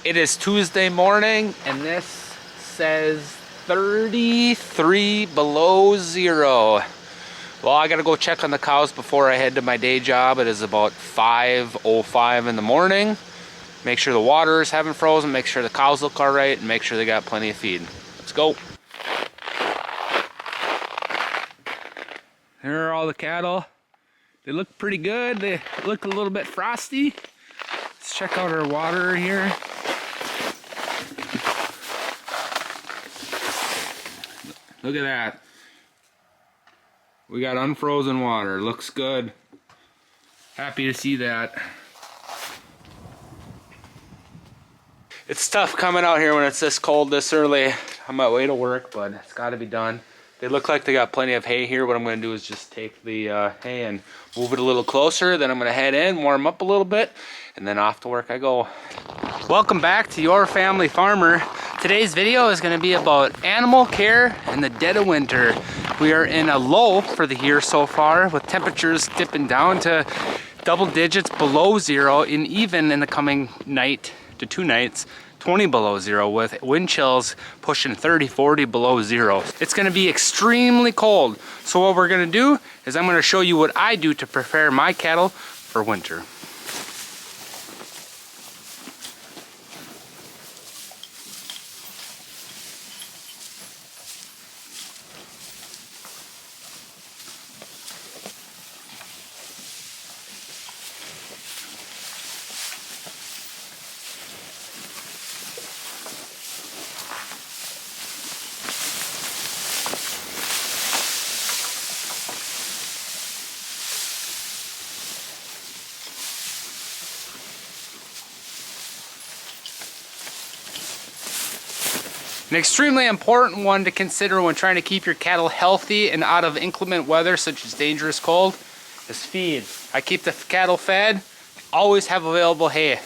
It is Tuesday morning and this says 33 below zero. Well, I gotta go check on the cows before I head to my day job. It is about 5:05 in the morning. Make sure the waters haven't frozen, make sure the cows look all right, and make sure they got plenty of feed. Let's go. There are all the cattle. They look pretty good. They look a little bit frosty. Let's check out our water here. Look at that. We got unfrozen water. Looks good. Happy to see that. It's tough coming out here when it's this cold this early on my way to work, but it's got to be done. They look like they got plenty of hay here. What I'm going to do is just take the hay and move it a little closer. Then I'm going to head in, warm up a little bit, and then off to work I go. Welcome back to Your Family Farmer. Today's video is going to be about animal care in the dead of winter. We are in a low for the year so far, with temperatures dipping down to double digits below zero, and even in the coming night to 2 nights, 20 below zero, with wind chills pushing 30, 40 below zero. It's going to be extremely cold. So what we're going to do is I'm going to show you what I do to prepare my cattle for winter. An extremely important one to consider when trying to keep your cattle healthy and out of inclement weather such as dangerous cold is feed. I keep the cattle fed, always have available hay.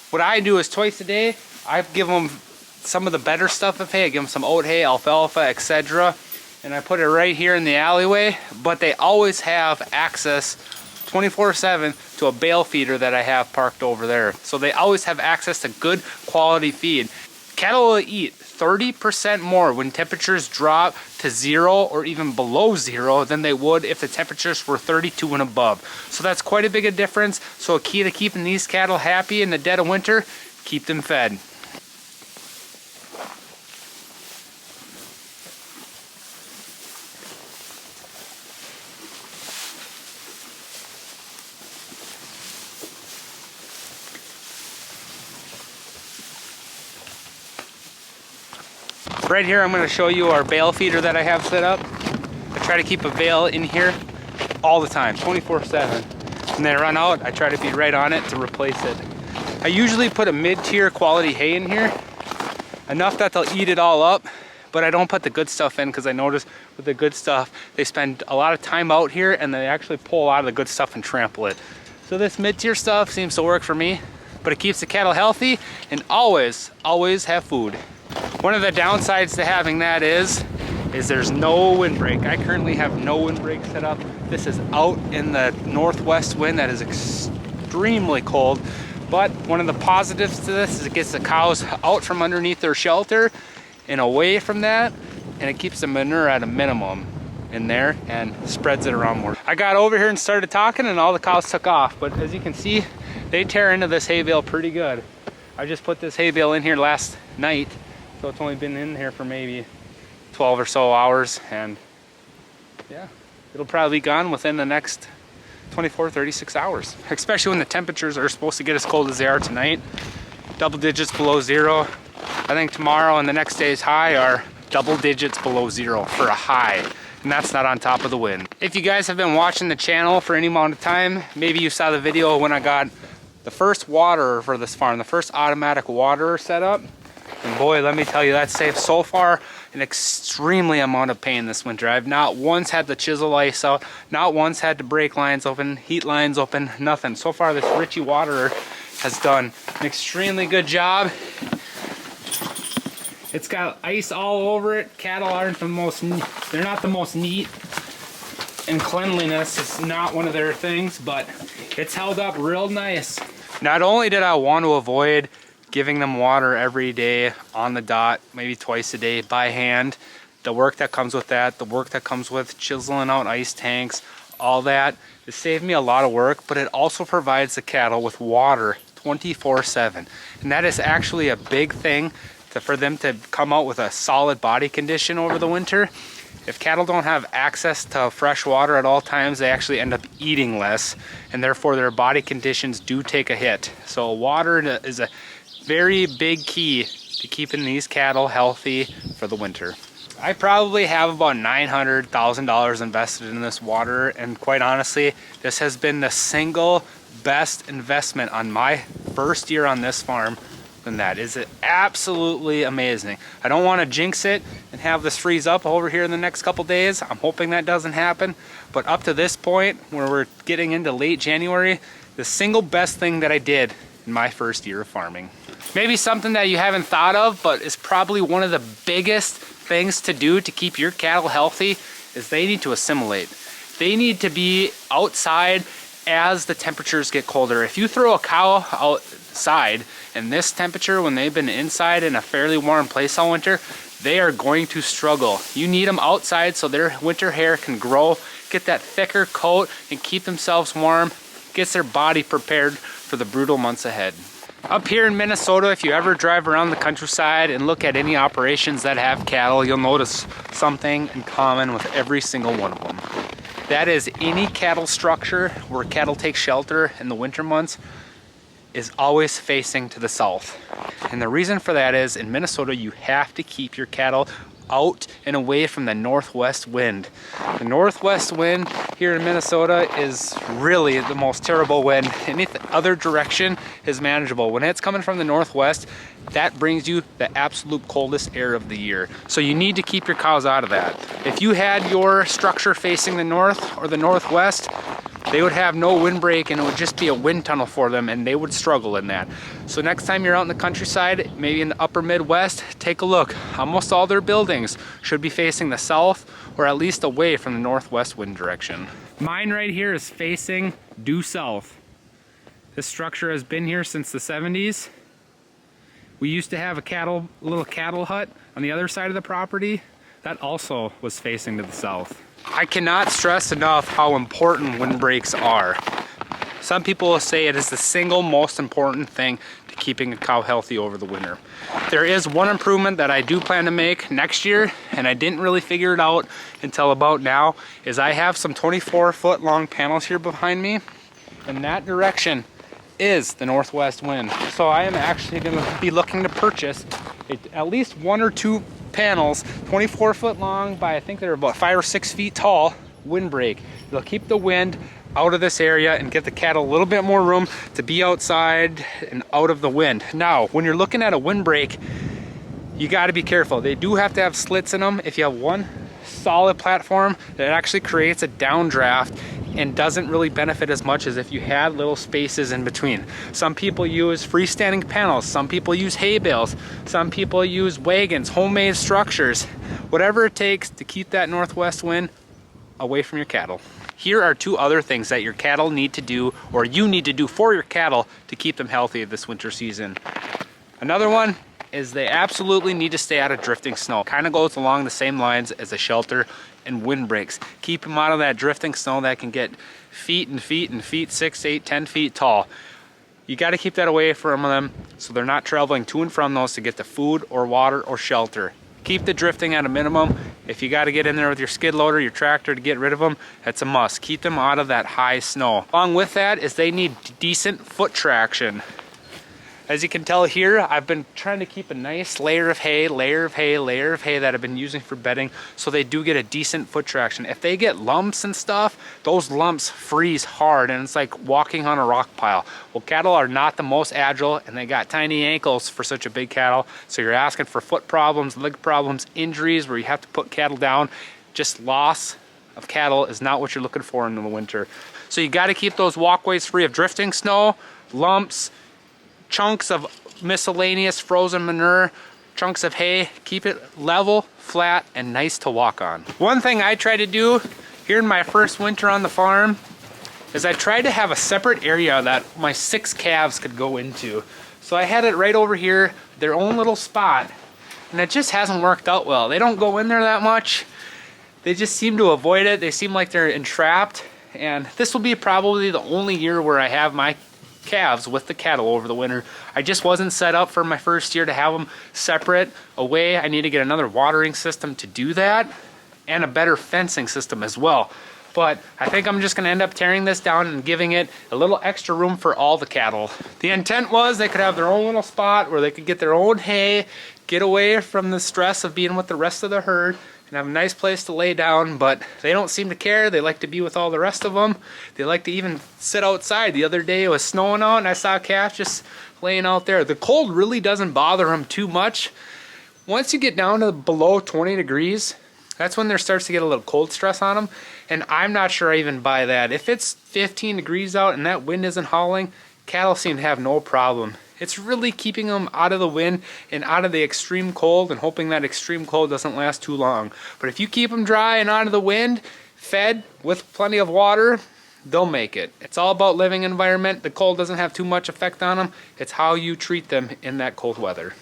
What I do is twice a day, I give them some of the better stuff of hay. I give them some oat hay, alfalfa, etc. And I put it right here in the alleyway, but they always have access 24/7 to a bale feeder that I have parked over there. So they always have access to good quality feed. Cattle will eat 30% more when temperatures drop to zero or even below zero than they would if the temperatures were 32 and above. So that's quite a big difference. So a key to keeping these cattle happy in the dead of winter, keep them fed. Right here I'm going to show you our bale feeder that I have set up. I try to keep a bale in here all the time, 24/7. When they run out, I try to be right on it to replace it. I usually put a mid-tier quality hay in here, enough that they'll eat it all up, but I don't put the good stuff in because I notice with the good stuff, they spend a lot of time out here and they actually pull a lot of the good stuff and trample it. So this mid-tier stuff seems to work for me, but it keeps the cattle healthy and always have food. One of the downsides to having that is there's no windbreak. I currently have no windbreak set up. This is out in the northwest wind that is extremely cold. But one of the positives to this is it gets the cows out from underneath their shelter and away from that, and it keeps the manure at a minimum in there and spreads it around more. I got over here and started talking and all the cows took off, but as you can see, they tear into this hay bale pretty good. I just put this hay bale in here last night. So it's only been in here for maybe 12 or so hours, and yeah, it'll probably be gone within the next 24, 36 hours. Especially when the temperatures are supposed to get as cold as they are tonight. Double digits below zero. I think tomorrow and the next day's high are double digits below zero for a high. And that's not on top of the wind. If you guys have been watching the channel for any amount of time, maybe you saw the video when I got the first waterer for this farm, the first automatic waterer set up. And boy, let me tell you, that saved so far an extremely amount of pain this winter. I've not once had to chisel ice out, not once had to break lines open, heat lines open, nothing. So far this Richie waterer has done an extremely good job. It's got ice all over it. Cattle aren't the most, they're not the most neat, and cleanliness is not one of their things, but it's held up real nice. Not only did I want to avoid giving them water every day on the dot, maybe twice a day by hand, the work that comes with that, the work that comes with chiseling out ice tanks, all that, it saved me a lot of work, but it also provides the cattle with water 24/7. And that is actually a big thing for them to come out with a solid body condition over the winter. If cattle don't have access to fresh water at all times, they actually end up eating less, and therefore their body conditions do take a hit. So water is a very big key to keeping these cattle healthy for the winter. I probably have about $900,000 invested in this water, and quite honestly, this has been the single best investment on my first year on this farm. And that is absolutely amazing. I don't want to jinx it and have this freeze up over here in the next couple days. I'm hoping that doesn't happen, but up to this point, where we're getting into late January, the single best thing that I did in my first year of farming. Maybe something that you haven't thought of, but is probably one of the biggest things to do to keep your cattle healthy, is they need to assimilate. They need to be outside as the temperatures get colder. If you throw a cow outside in this temperature when they've been inside in a fairly warm place all winter, they are going to struggle. You need them outside so their winter hair can grow, get that thicker coat, and keep themselves warm, gets their body prepared for the brutal months ahead. Up here in Minnesota, if you ever drive around the countryside and look at any operations that have cattle, you'll notice something in common with every single one of them. That is, any cattle structure where cattle take shelter in the winter months is always facing to the south. And the reason for that is, in Minnesota, you have to keep your cattle out and away from the northwest wind. The northwest wind here in Minnesota is really the most terrible wind. Any other direction is manageable. When it's coming from the northwest, that brings you the absolute coldest air of the year. So you need to keep your cows out of that. If you had your structure facing the north or the northwest, they would have no windbreak, and it would just be a wind tunnel for them, and they would struggle in that. So next time you're out in the countryside, maybe in the upper Midwest, take a look. Almost all their buildings should be facing the south, or at least away from the northwest wind direction. Mine right here is facing due south. This structure has been here since the 70s. We used to have a little cattle hut on the other side of the property. That also was facing to the south. I cannot stress enough how important windbreaks are. Some people will say it is the single most important thing to keeping a cow healthy over the winter. There is one improvement that I do plan to make next year, and I didn't really figure it out until about now, is I have some 24-foot long panels here behind me, and that direction is the northwest wind. So I am actually going to be looking to purchase at least 1 or 2 panels, 24-foot long by, I think they're about 5 or 6 feet tall, windbreak. They'll keep the wind out of this area and get the cattle a little bit more room to be outside and out of the wind. Now, when you're looking at a windbreak, you got to be careful. They do have to have slits in them. If you have one solid platform, that actually creates a downdraft and doesn't really benefit as much as if you had little spaces in between. Some people use freestanding panels, some people use hay bales, some people use wagons, homemade structures, whatever it takes to keep that northwest wind away from your cattle. Here are 2 other things that your cattle need to do, or you need to do for your cattle to keep them healthy this winter season. Another one is they absolutely need to stay out of drifting snow. Kind of goes along the same lines as a shelter and windbreaks. Keep them out of that drifting snow that can get feet and feet and feet, 6, 8, 10 feet tall. You got to keep that away from them so they're not traveling to and from those to get the food or water or shelter. Keep the drifting at a minimum. If you got to get in there with your skid loader, your tractor to get rid of them, that's a must. Keep them out of that high snow. Along with that is they need decent foot traction. As you can tell here, I've been trying to keep a nice layer of hay that I've been using for bedding, so they do get a decent foot traction. If they get lumps and stuff, those lumps freeze hard and it's like walking on a rock pile. Well, cattle are not the most agile and they got tiny ankles for such a big cattle, so you're asking for foot problems, leg problems, injuries where you have to put cattle down. Just loss of cattle is not what you're looking for in the winter. So you got to keep those walkways free of drifting snow, lumps, chunks of miscellaneous frozen manure, chunks of hay, keep it level, flat, and nice to walk on. One thing I try to do here in my first winter on the farm is I tried to have a separate area that my 6 calves could go into. So I had it right over here, their own little spot, and it just hasn't worked out well. They don't go in there that much. They just seem to avoid it. They seem like they're entrapped, and this will be probably the only year where I have my calves with the cattle over the winter. I just wasn't set up for my first year to have them separate away. I need to get another watering system to do that and a better fencing system as well. But I think I'm just gonna end up tearing this down and giving it a little extra room for all the cattle. The intent was they could have their own little spot where they could get their own hay, get away from the stress of being with the rest of the herd, and have a nice place to lay down, but they don't seem to care. They like to be with all the rest of them. They like to even sit outside. The other day it was snowing out and I saw a calf just laying out there. The cold really doesn't bother them too much. Once you get down to below 20 degrees, that's when there starts to get a little cold stress on them, and I'm not sure I even buy that. If it's 15 degrees out and that wind isn't howling, cattle seem to have no problem. It's really keeping them out of the wind and out of the extreme cold and hoping that extreme cold doesn't last too long. But if you keep them dry and out of the wind, fed with plenty of water, they'll make it. It's all about living environment. The cold doesn't have too much effect on them. It's how you treat them in that cold weather.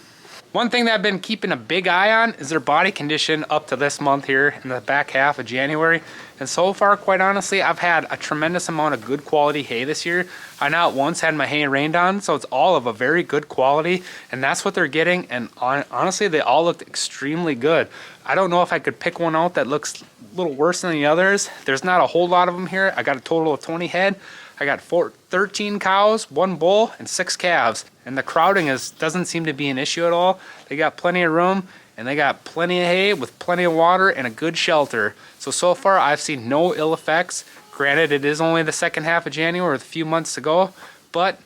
One thing that I've been keeping a big eye on is their body condition up to this month here in the back half of January. And so far, quite honestly, I've had a tremendous amount of good quality hay this year. I not once had my hay rained on, so it's all of a very good quality, and that's what they're getting. And honestly, they all looked extremely good. I don't know if I could pick one out that looks a little worse than the others. There's not a whole lot of them here. I got a total of 20 head. I got 13 cows, 1 bull, and 6 calves. And the crowding doesn't seem to be an issue at all. They got plenty of room, and they got plenty of hay with plenty of water and a good shelter. So far I've seen no ill effects. Granted, it is only the second half of January with a few months to go, but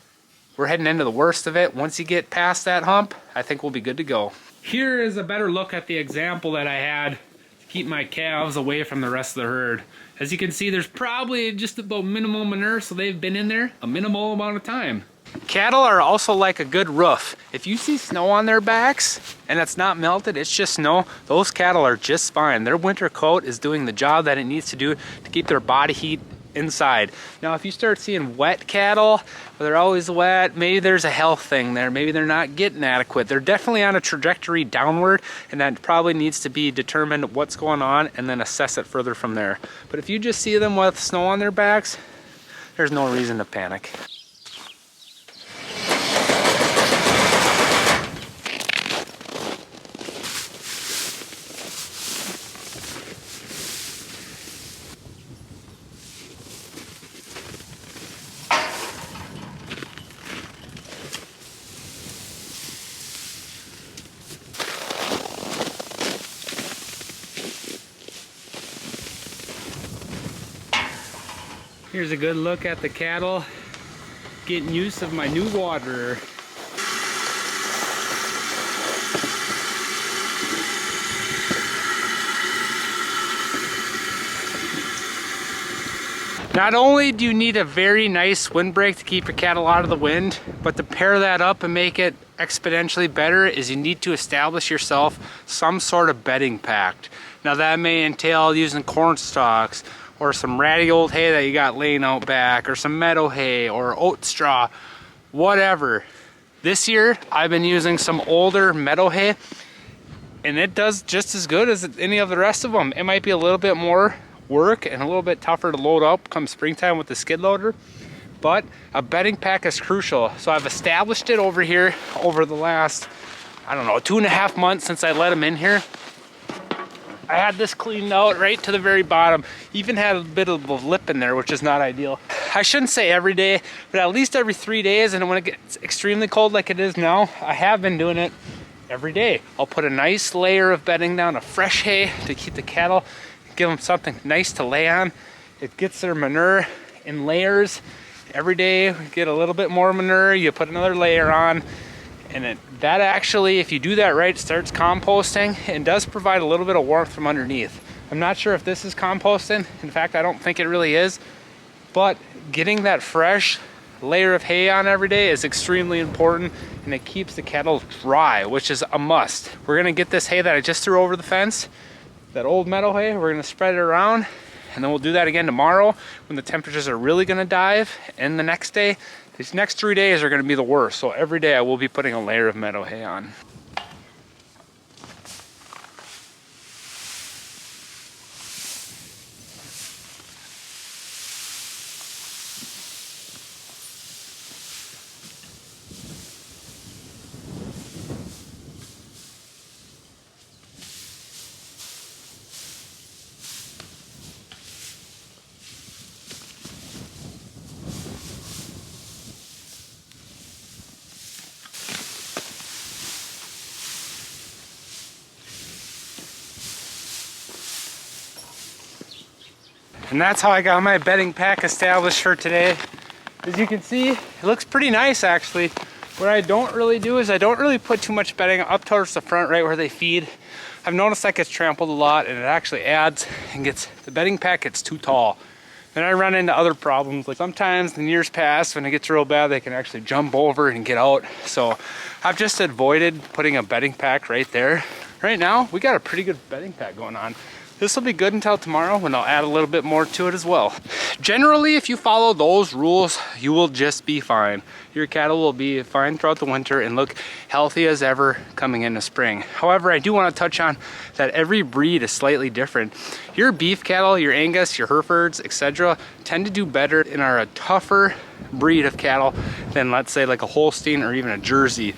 we're heading into the worst of it. Once you get past that hump, I think we'll be good to go. Here is a better look at the example that I had to keep my calves away from the rest of the herd. As you can see, there's probably just about minimal manure, so they've been in there a minimal amount of time. Cattle are also like a good roof. If you see snow on their backs and it's not melted, it's just snow, those cattle are just fine. Their winter coat is doing the job that it needs to do to keep their body heat inside. Now, if you start seeing wet cattle, they're always wet, maybe there's a health thing there, maybe they're not getting adequate. They're definitely on a trajectory downward, and that probably needs to be determined what's going on and then assess it further from there. But if you just see them with snow on their backs, there's no reason to panic. Here's a good look at the cattle getting use of my new waterer. Not only do you need a very nice windbreak to keep your cattle out of the wind, but to pair that up and make it exponentially better is you need to establish yourself some sort of bedding pact. Now that may entail using corn stalks, or some ratty old hay that you got laying out back, or some meadow hay, or oat straw, whatever. This year, I've been using some older meadow hay, and it does just as good as any of the rest of them. It might be a little bit more work and a little bit tougher to load up come springtime with the skid loader, but a bedding pack is crucial. So I've established it over here over the last, I don't know, 2.5 months since I let them in here. I had this cleaned out right to the very bottom. Even had a bit of a lip in there, which is not ideal. I shouldn't say every day, but at least every 3 days. And when it gets extremely cold like it is now, I have been doing it every day. I'll put a nice layer of bedding down, of fresh hay to keep the cattle, give them something nice to lay on. It gets their manure in layers. Every day we get a little bit more manure, you put another layer on. And that actually, if you do that right, starts composting and does provide a little bit of warmth from underneath. I'm not sure if this is composting. In fact, I don't think it really is. But getting that fresh layer of hay on every day is extremely important, and it keeps the cattle dry, which is a must. We're gonna get this hay that I just threw over the fence, that old meadow hay, we're gonna spread it around, and then we'll do that again tomorrow when the temperatures are really gonna dive, and the next day. These next 3 days are gonna be the worst, so every day I will be putting a layer of meadow hay on. And that's how I got my bedding pack established for today. As you can see, it looks pretty nice actually. What I don't really do is I don't really put too much bedding up towards the front right where they feed. I've noticed that gets trampled a lot, and it actually adds and gets, the bedding pack gets too tall. Then I run into other problems, like sometimes in years past when it gets real bad, they can actually jump over and get out. So I've just avoided putting a bedding pack right there. Right now, we got a pretty good bedding pack going on. This will be good until tomorrow when I'll add a little bit more to it as well. Generally, if you follow those rules, you will just be fine. Your cattle will be fine throughout the winter and look healthy as ever coming into spring. However, I do want to touch on that every breed is slightly different. Your beef cattle, your Angus, your Herefords, etc. tend to do better and are a tougher breed of cattle than, let's say, like a Holstein or even a Jersey.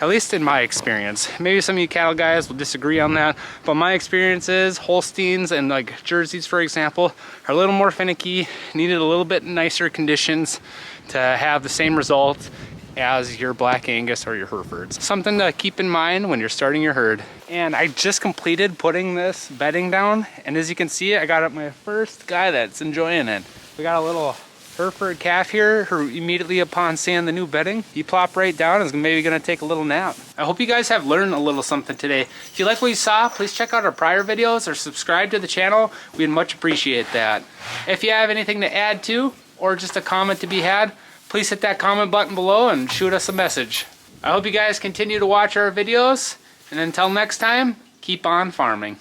At least in my experience. Maybe some of you cattle guys will disagree on that, but my experience is Holsteins and like Jerseys, for example, are a little more finicky, needed a little bit nicer conditions to have the same results as your Black Angus or your Herefords. Something to keep in mind when you're starting your herd. And I just completed putting this bedding down, and as you can see, I got up my first guy that's enjoying it. We got a little Hereford calf here who immediately upon seeing the new bedding, he plopped right down and is maybe gonna take a little nap. I hope you guys have learned a little something today. If you like what you saw, please check out our prior videos or subscribe to the channel. We'd much appreciate that. If you have anything to add to or just a comment to be had, please hit that comment button below and shoot us a message. I hope you guys continue to watch our videos, and until next time, keep on farming.